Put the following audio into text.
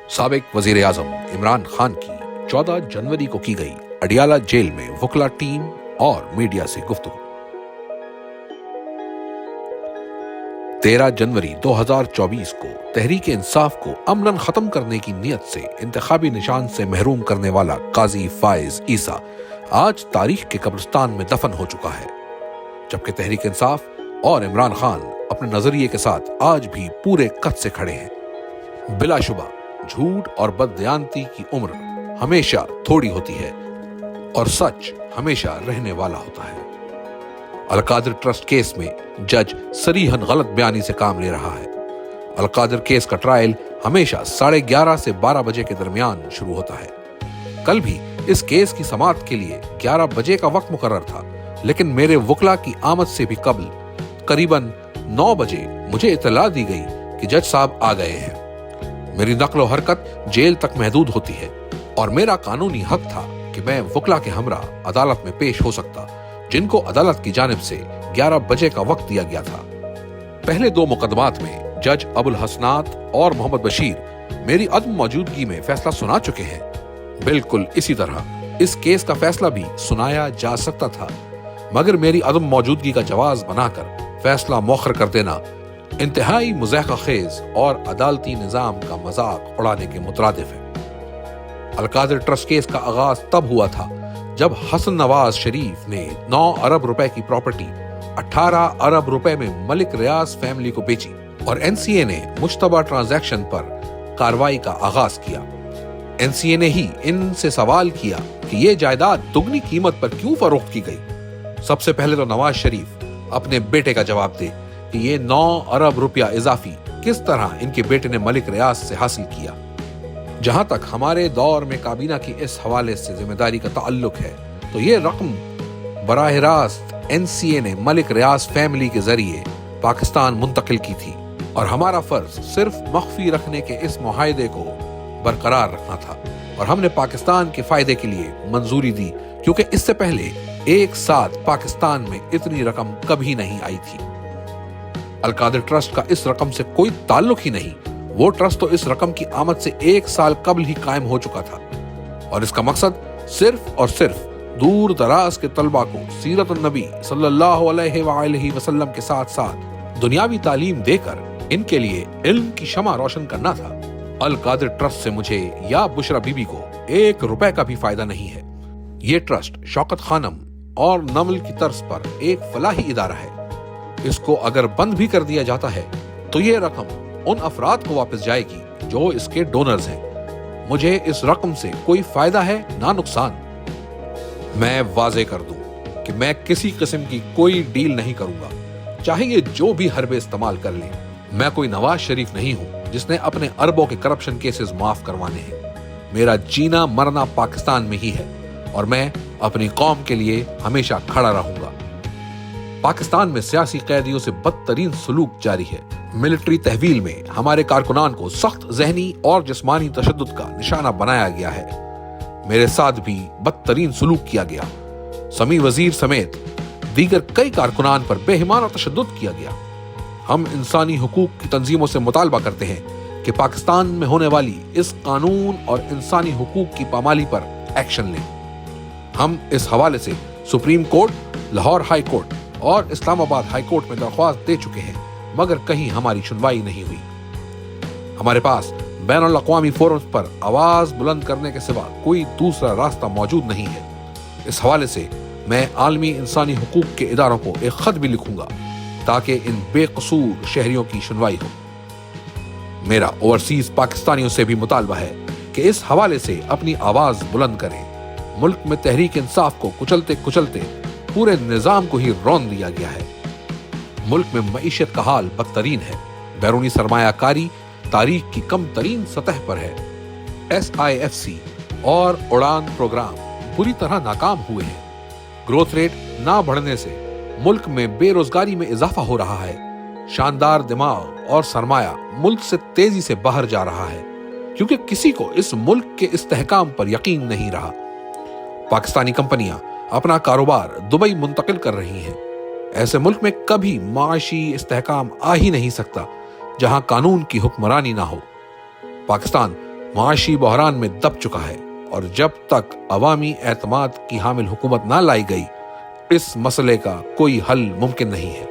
साबिक वजीर आजम इमरान खान की 14 जनवरी को की गई अडियाला जेल में वकला टीम और मीडिया से गुफ्तगू। 13 जनवरी 2024 को तहरीक इंसाफ को अमलन खत्म करने की नीयत से इंतखाबी निशान से महरूम करने वाला काजी फाइज ईसा आज तारीख के कब्रिस्तान में दफन हो चुका है, जबकि तहरीक इंसाफ और इमरान खान अपने नजरिए के साथ आज भी पूरे कद से खड़े हैं। बिलाशुबा झूठ और बददयानती की उम्र हमेशा थोड़ी होती है और सच हमेशा रहने वाला होता है। अलकादिर ट्रस्ट केस में जज सरीहन गलत बयानी से काम ले रहा है। अलकादिर केस का ट्रायल हमेशा 11:30 से 12 बजे के दरमियान शुरू होता है। कल भी इस केस की समाअत के लिए 11 बजे का वक्त मुकर्रर था, लेकिन मेरे वकला की आमद से भी कबल करीबन 9 बजे मुझे इत्तला दी गई कि जज साहब आ गए हैं। मेरी नक्ल व हरकत जेल तक महदूद होती है और मेरा कानूनी हक था कि मैं वकला के हमरा अदालत में पेश हो सकता, जिनको अदालत की जानिब से 11 बजे का वक्त दिया गया था। पहले 2 मुकदमात में जज अबुल हसनात और मोहम्मद बशीर मेरी अदम मौजूदगी में फैसला सुना चुके हैं। बिल्कुल इसी तरह इस केस का फैसला भी सुनाया जा सकता था, मगर मेरी अदम मौजूदगी का जवाज बनाकर फैसला मौखर कर देना इंतहाई मुज़ाहिका खेज और अदालती निज़ाम का मजाक उड़ाने के मुतरादिफ है। अलकादिर ट्रस्ट केस का आगाज तब हुआ था जब हसन नवाज शरीफ ने 9 अरब रुपए की प्रॉपर्टी 18 अरब रुपए में मलिक रियाज फैमिली को बेची और एनसीए ने मुश्तबा ट्रांजैक्शन पर कार्रवाई का आगाज किया। एनसीए ने ही इनसे सवाल किया कि ये जायदाद दुगनी कीमत पर क्यों फरोख्त की गई। सबसे पहले तो नवाज शरीफ अपने बेटे का जवाब दे कि ये 9 अरब रुपया इजाफी किस तरह इनके बेटे ने मलिक रियाज से हासिल किया। जहां तक हमारे दौर में काबीना की इस हवाले से जिम्मेदारी का ताल्लुक है, तो ये रकम बराह रास्त एनसीए ने मलिक रियाज फैमिली के जरिए पाकिस्तान मुंतकिल की थी और हमारा फर्ज सिर्फ मख्फी रखने के इस मुआहदे को बरकरार रखना था और हमने पाकिस्तान के फायदे के लिए मंजूरी दी, क्योंकि इससे पहले एक साथ पाकिस्तान में इतनी रकम कभी नहीं आई थी। अलकादिर ट्रस्ट का इस रकम से कोई ताल्लुक ही नहीं। वो ट्रस्ट तो इस रकम की आमद से 1 साल कबल ही कायम हो चुका था और इसका मकसद सिर्फ और सिर्फ दूर दराज के तलबा को सीरत नबी सल्लल्लाहु अलैहि वसल्लम के साथ साथ दुनियावी तालीम देकर इनके लिए इल्म की शमा रोशन करना था। अलकादिर ट्रस्ट से मुझे या बुशरा बीबी को 1 रुपए का भी फायदा नहीं है। ये ट्रस्ट शौकत खानम और नमल की तर्ज पर एक फलाही इदारा है। इसको अगर बंद भी कर दिया जाता है तो ये रकम उन अफराद को वापस जाएगी जो इसके डोनर्स हैं। मुझे इस रकम से कोई फायदा है ना नुकसान। मैं वाजे कर दूं कि मैं किसी किस्म की कोई डील नहीं करूंगा, चाहे ये जो भी हरबे इस्तेमाल कर लें। मैं कोई नवाज शरीफ नहीं हूं जिसने अपने अरबों के करप्शन केसेस माफ करवाने हैं। मेरा जीना मरना पाकिस्तान में ही है और मैं अपनी कौम के लिए हमेशा खड़ा रहूंगा। पाकिस्तान में सियासी कैदियों से बदतरीन सलूक जारी है। मिलिट्री तहवील में हमारे कारकुनान को सख्त जहनी और जिस्मानी तशद्दुद का निशाना बनाया गया है। मेरे साथ भी बदतरीन सलूक किया गया। समी वजीर समेत दीगर कई कारकुनान पर बेहिमाना तशद्दुद किया गया। हम इंसानी हुकूक की तंजीमों से मुतालबा करते हैं कि पाकिस्तान में होने वाली इस कानून और इंसानी हुकूक की पामाली पर एक्शन लें। हम इस हवाले से supreme court, Lahore high court और इस्लामाबाद हाई कोर्ट में दरख्वास्त दे चुके हैं, मगर कहीं हमारी सुनवाई नहीं हुई। हमारे पास बैनुल अक़वामी फोरम्स पर आवाज बुलंद करने के सिवा कोई दूसरा रास्ता मौजूद नहीं है। इस हवाले से मैं आलमी इंसानी हुकूक के इदारों को एक खत भी लिखूंगा ताकि इन बेकसूर शहरियों की सुनवाई हो। मेरा ओवरसीज पाकिस्तानियों से भी मुतालबा है कि इस हवाले से अपनी आवाज बुलंद करें। मुल्क में तहरीक इंसाफ को कुचलते कुचलते पूरे निजाम को ही रौंद दिया गया है। मुल्क में मईशत का हाल बदतरीन है। बैरूनी सरमायाकारी तारीख की कम तरीन सतह पर है। SIFC और उड़ान प्रोग्राम बुरी तरह नाकाम हुए हैं। ग्रोथ रेट ना बढ़ने से मुल्क में बेरोजगारी में इजाफा हो रहा है। शानदार दिमाग और सरमाया मुल्क से तेजी से बाहर जा रहा है, क्योंकि किसी को इस मुल्क के इस्तेहकाम पर यकीन नहीं रहा। पाकिस्तानी कंपनियां अपना कारोबार दुबई मुंतकिल कर रही हैं। ऐसे मुल्क में कभी माशी इस्तेहकाम आ ही नहीं सकता जहां कानून की हुक्मरानी ना हो। पाकिस्तान معاشی بحران میں دب چکا ہے، اور جب تک عوامی اعتماد کی حامل حکومت نہ لائی گئی، اس مسئلے کا کوئی حل ممکن نہیں ہے۔